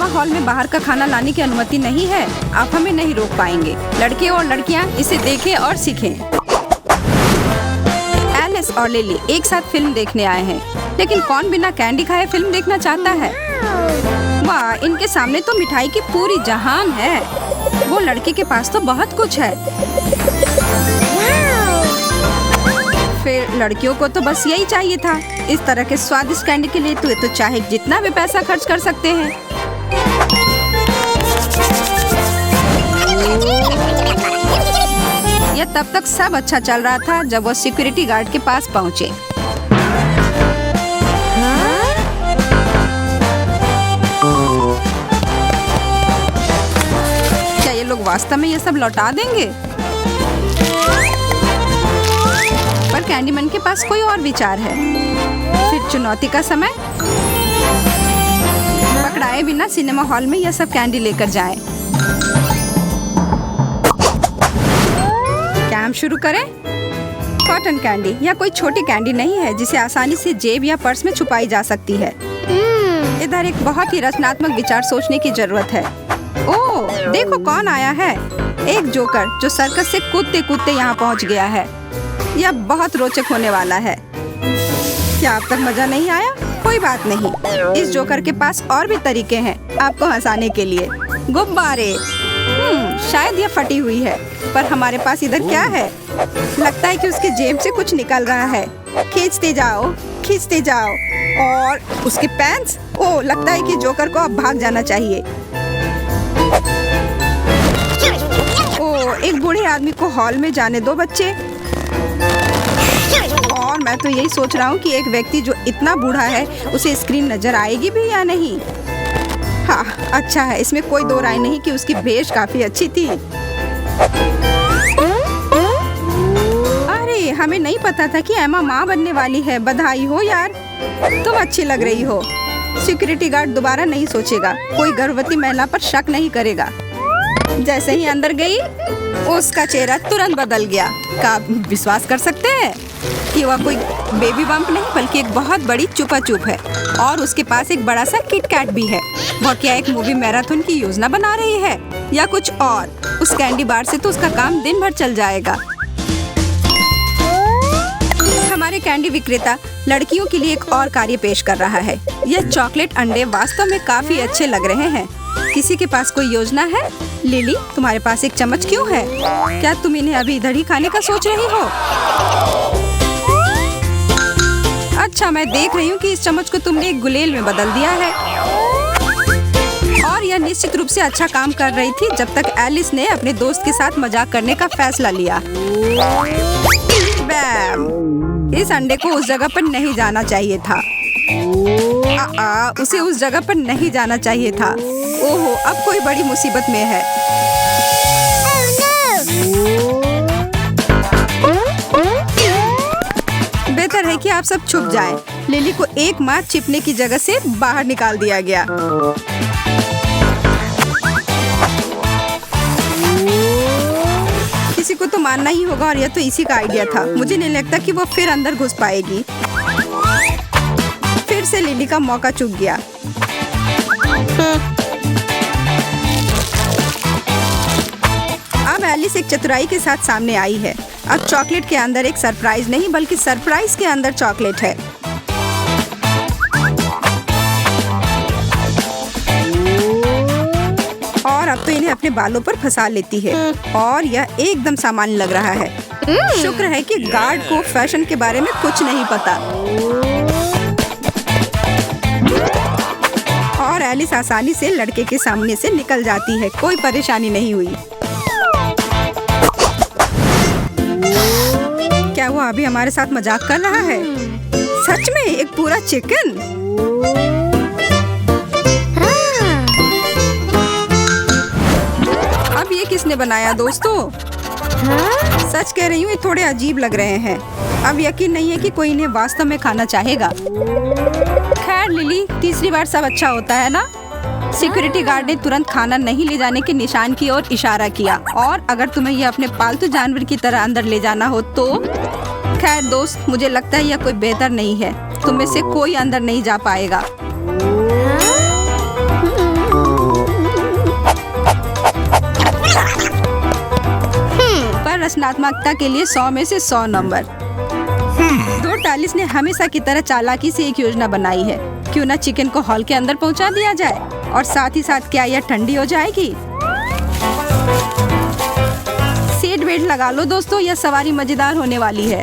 Cinema hall में बाहर का खाना लाने की अनुमति नहीं है। आप हमें नहीं रोक पाएंगे। लड़के और लड़कियां इसे देखें और सीखें। एलिस और लिली एक साथ फिल्म देखने आए हैं, लेकिन कौन बिना कैंडी खाए फिल्म देखना चाहता है? वाह, इनके सामने तो मिठाई की पूरी जहान है। वो लड़के के पास तो बहुत कुछ है। फिर लड़कियों को तो बस यही चाहिए था। इस तरह के स्वादिष्ट कैंडी के लिए तो चाहे जितना भी पैसा खर्च कर सकते हैं। यह तब तक सब अच्छा चल रहा था जब वो सिक्योरिटी गार्ड के पास पहुंचे। क्या ये लोग वास्तव में ये सब लौटा देंगे? पर कैंडीमैन के पास कोई और विचार है। फिर चुनौती का समय। पकड़ाए बिना सिनेमा हॉल में यह सब कैंडी लेकर जाएं। काम शुरू करें। कॉटन कैंडी यह कोई छोटी कैंडी नहीं है जिसे आसानी से जेब या पर्स में छुपाई जा सकती है। इधर एक बहुत ही रचनात्मक विचार सोचने की जरूरत है। ओह, देखो कौन आया है। एक जोकर जो सर्कस से कूदते कूदते यहाँ पहुँच गया है। यह बहुत रोचक होने वाला है। क्या अब तक मजा नहीं आया? कोई बात नहीं, इस जोकर के पास और भी तरीके हैं आपको हंसाने के लिए। गुब्बारे। शायद यह फटी हुई है, पर हमारे पास इधर क्या है? लगता है कि उसके जेब से कुछ निकल रहा है। खींचते जाओ, खींचते जाओ। और उसके पैंट्स। ओह, लगता है कि जोकर को अब भाग जाना चाहिए। ओह, एक बूढ़े आदमी को हॉल में जाने दो बच्चे। और मैं तो यही सोच रहा हूँ कि एक व्यक्ति जो इतना बूढ़ा है उसे स्क्रीन नजर आएगी भी या नहीं। हाँ, अच्छा है, इसमें कोई दो राय नहीं कि उसकी भेष काफी अच्छी थी। अरे, हमें नहीं पता था कि एमा माँ बनने वाली है। बधाई हो यार, तुम अच्छी लग रही हो। सिक्योरिटी गार्ड दोबारा नहीं सोचेगा। कोई गर्भवती महिला पर शक नहीं करेगा। जैसे ही अंदर गई, उसका चेहरा तुरंत बदल गया। क्या आप विश्वास कर सकते हैं कि वह कोई बेबी बम्प नहीं बल्कि एक बहुत बड़ी चुपा चुप है। और उसके पास एक बड़ा सा किट कैट भी है। वह क्या एक मूवी मैराथन की योजना बना रही है या कुछ और? उस कैंडी बार से तो उसका काम दिन भर चल जाएगा। हमारे कैंडी विक्रेता लड़कियों के लिए एक और कार्य पेश कर रहा है। यह चॉकलेट अंडे वास्तव में काफी अच्छे लग रहे हैं। किसी के पास कोई योजना है? लिली, तुम्हारे पास एक चम्मच क्यों है? क्या तुम इन्हें अभी इधर ही खाने का सोच रही हो? अच्छा, मैं देख रही हूँ कि इस चम्मच को तुमने एक गुलेल में बदल दिया है। और यह निश्चित रूप से अच्छा काम कर रही थी जब तक एलिस ने अपने दोस्त के साथ मजाक करने का फैसला लिया। बैम! इस अंडे को उस जगह पर नहीं जाना चाहिए था। उसे उस जगह पर नहीं जाना चाहिए था। ओहो, अब कोई बड़ी मुसीबत में है। बेहतर है कि आप सब छुप जाएं। लिली को एक मार छिपने की जगह से बाहर निकाल दिया गया। किसी को तो मानना ही होगा और यह तो इसी का आइडिया था। मुझे नहीं लगता कि वो फिर अंदर घुस पाएगी। फिर से लिली का मौका चूक गया। अब एलिस एक चतुराई के साथ सामने आई है। अब चॉकलेट के अंदर एक सरप्राइज नहीं बल्कि सरप्राइज के अंदर चॉकलेट है। और अब तो इन्हें अपने बालों पर फंसा लेती है। और यह एकदम सामान्य लग रहा है। शुक्र है कि गार्ड को फैशन के बारे में कुछ नहीं पता। और एलिस आसानी से लड़के के सामने से निकल जाती है। कोई परेशानी नहीं हुई। क्या वो अभी हमारे साथ मजाक कर रहा है? सच में एक पूरा चिकन? अब ये किसने बनाया दोस्तों? सच कह रही हूँ, ये थोड़े अजीब लग रहे हैं। अब यकीन नहीं है कि कोई इन्हें वास्तव में खाना चाहेगा। खैर लिली, तीसरी बार सब अच्छा होता है ना? सिक्योरिटी गार्ड ने तुरंत खाना नहीं ले जाने के निशान की ओर इशारा किया। और अगर तुम्हें यह अपने पालतू जानवर की तरह अंदर ले जाना हो तो? खैर दोस्त, मुझे लगता है यह कोई बेहतर नहीं है। तुम में से कोई अंदर नहीं जा पाएगा। रचनात्मकता के लिए 100 में से 100 नंबर। डॉर्टालिस ने हमेशा की तरह चालाकी से एक योजना बनाई है। क्यों ना चिकन को हॉल के अंदर पहुंचा दिया जाए और साथ ही साथ क्या यह ठंडी हो जाएगी। सीट बेल्ट लगा लो दोस्तों, यह सवारी मजेदार होने वाली है।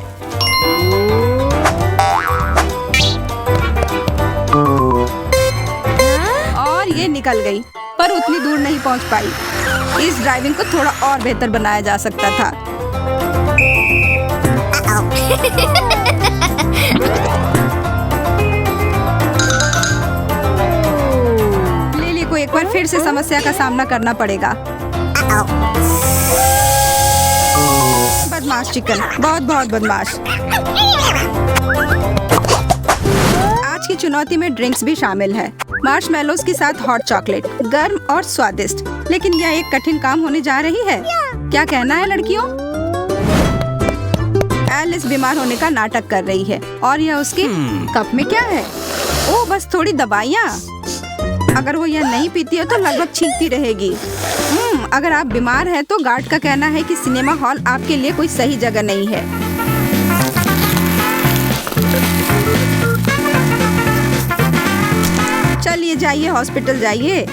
और ये निकल गई, पर उतनी दूर नहीं पहुंच पाई। इस ड्राइविंग को थोड़ा और बेहतर बनाया जा सकता था। लिली को एक बार फिर से समस्या का सामना करना पड़ेगा। बदमाश चिकन, बहुत बहुत बदमाश। आज की चुनौती में ड्रिंक्स भी शामिल है। मार्शमेलोज के साथ हॉट चॉकलेट, गर्म और स्वादिष्ट। लेकिन यह एक कठिन काम होने जा रही है। क्या कहना है लड़कियों? एलिस बीमार होने का नाटक कर रही है और यह उसके कप में क्या है? ओह, बस थोड़ी दवाइयाँ। अगर वो यह नहीं पीती है तो लगभग छींकती रहेगी। अगर आप बीमार हैं तो गार्ड का कहना है कि सिनेमा हॉल आपके लिए कोई सही जगह नहीं है। चलिए जाइए, हॉस्पिटल जाइए।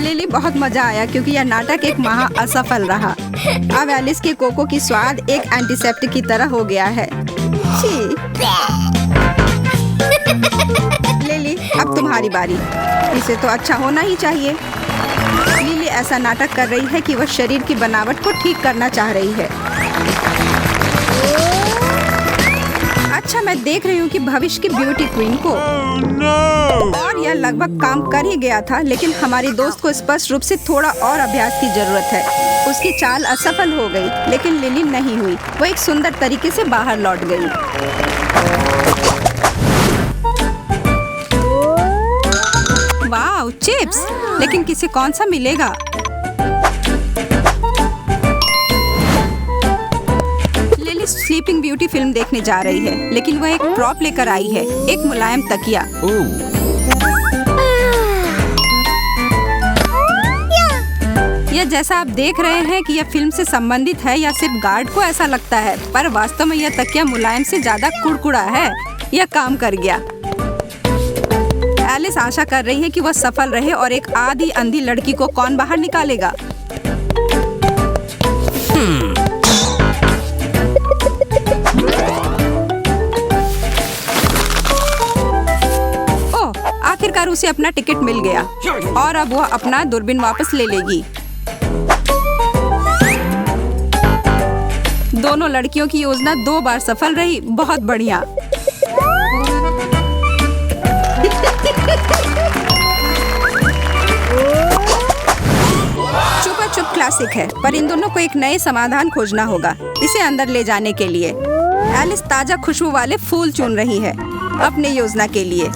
लिली, बहुत मजा आया क्योंकि यह नाटक एक महा असफल रहा। अब एलिस के कोको की स्वाद एक एंटीसेप्टिक की तरह हो गया है। लिली, अब तुम्हारी बारी। इसे तो अच्छा होना ही चाहिए। लिली ऐसा नाटक कर रही है कि वह शरीर की बनावट को ठीक करना चाह रही है। अच्छा, मैं देख रही हूँ कि भविष्य की ब्यूटी क्वीन को। और यह लगभग काम कर ही गया था, लेकिन हमारी दोस्त को स्पष्ट रूप से थोड़ा और अभ्यास की जरूरत है। उसकी चाल असफल हो गई, लेकिन लिली नहीं हुई। वो एक सुंदर तरीके से बाहर लौट गई। वाह, चिप्स! लेकिन किसे कौन सा मिलेगा? लिली स्लीपिंग ब्यूटी फिल्म देखने जा रही है, लेकिन वह एक प्रॉप लेकर आई है, एक मुलायम तकिया। यह जैसा आप देख रहे हैं कि यह फिल्म से संबंधित है या सिर्फ गार्ड को ऐसा लगता है, पर वास्तव में यह तकिया मुलायम से ज्यादा कुड़कुड़ा है। यह काम कर गया। एलिस आशा कर रही है कि वह सफल रहे और एक आधी अंधी लड़की को कौन बाहर निकालेगा। ओह, आखिरकार उसे अपना टिकट मिल गया और अब वह अपना दूरबीन वापस ले लेगी। दोनों लड़कियों की योजना 2 बार सफल रही। बहुत बढ़िया। चुपा चुप क्लासिक है, पर इन दोनों को एक नए समाधान खोजना होगा इसे अंदर ले जाने के लिए। एलिस ताजा खुशबू वाले फूल चुन रही है अपनी योजना के लिए।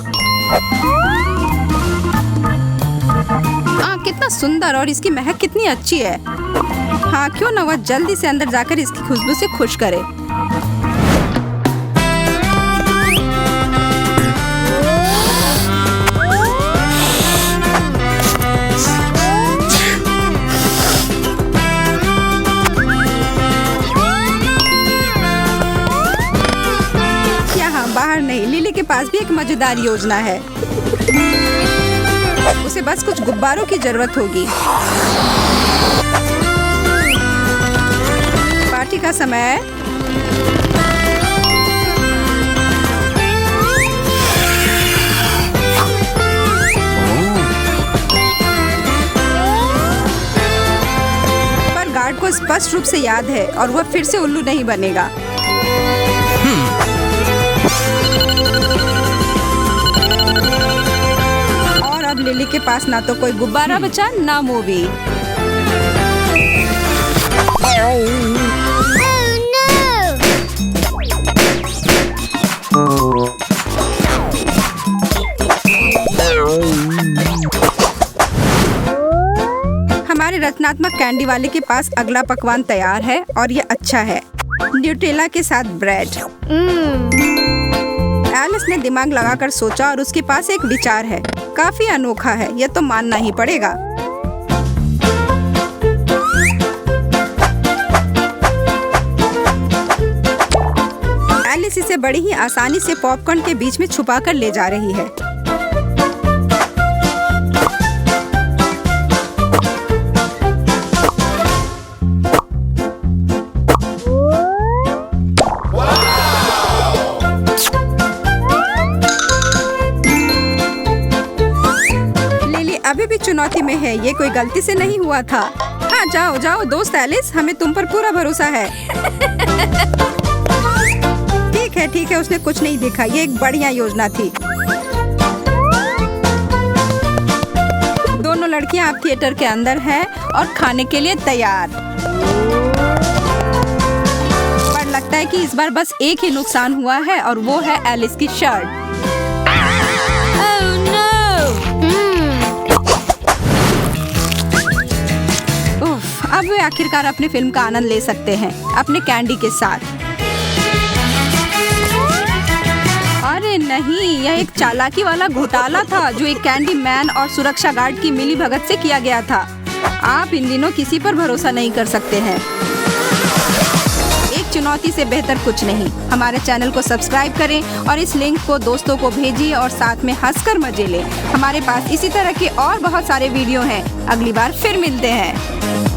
कितना सुंदर, और इसकी महक कितनी अच्छी है। हाँ, क्यों न वह जल्दी से अंदर जाकर इसकी खुशबू से खुश करे। यहाँ बाहर नहीं, लिली के पास भी एक मजेदार योजना है। उसे बस कुछ गुब्बारों की जरूरत होगी। पार्टी का समय है। पर गार्ड को स्पष्ट रूप से याद है और वह फिर से उल्लू नहीं बनेगा। और अब लिली के पास ना तो कोई गुब्बारा बचा, ना मूवी। हमारे रचनात्मक कैंडी वाले के पास अगला पकवान तैयार है और ये अच्छा है। न्यूट्रेला के साथ ब्रेड। एलिस ने दिमाग लगाकर सोचा और उसके पास एक विचार है। काफी अनोखा है, यह तो मानना ही पड़ेगा। एलिस इसे बड़ी ही आसानी से पॉपकॉर्न के बीच में छुपाकर ले जा रही है। अभी भी चुनौती में है, ये कोई गलती से नहीं हुआ था। हाँ जाओ जाओ दोस्त एलिस, हमें तुम पर पूरा भरोसा है। ठीक है, उसने कुछ नहीं देखा, ये एक बढ़िया योजना थी। दोनों लड़कियां अब थिएटर के अंदर हैं और खाने के लिए तैयार। पर लगता है कि इस बार बस एक ही नुकसान हुआ है और वो है एलिस की शर्ट। अब वे आखिरकार अपनी फिल्म का आनंद ले सकते हैं अपने कैंडी के साथ। अरे नहीं, यह एक चालाकी वाला घोटाला था जो एक कैंडी मैन और सुरक्षा गार्ड की मिलीभगत से किया गया था। आप इन दिनों किसी पर भरोसा नहीं कर सकते हैं। एक चुनौती से बेहतर कुछ नहीं। हमारे चैनल को सब्सक्राइब करें और इस लिंक को दोस्तों को भेजिए और साथ में हंसकर मजे लें। हमारे पास इसी तरह के और बहुत सारे वीडियो हैं। अगली बार फिर मिलते हैं।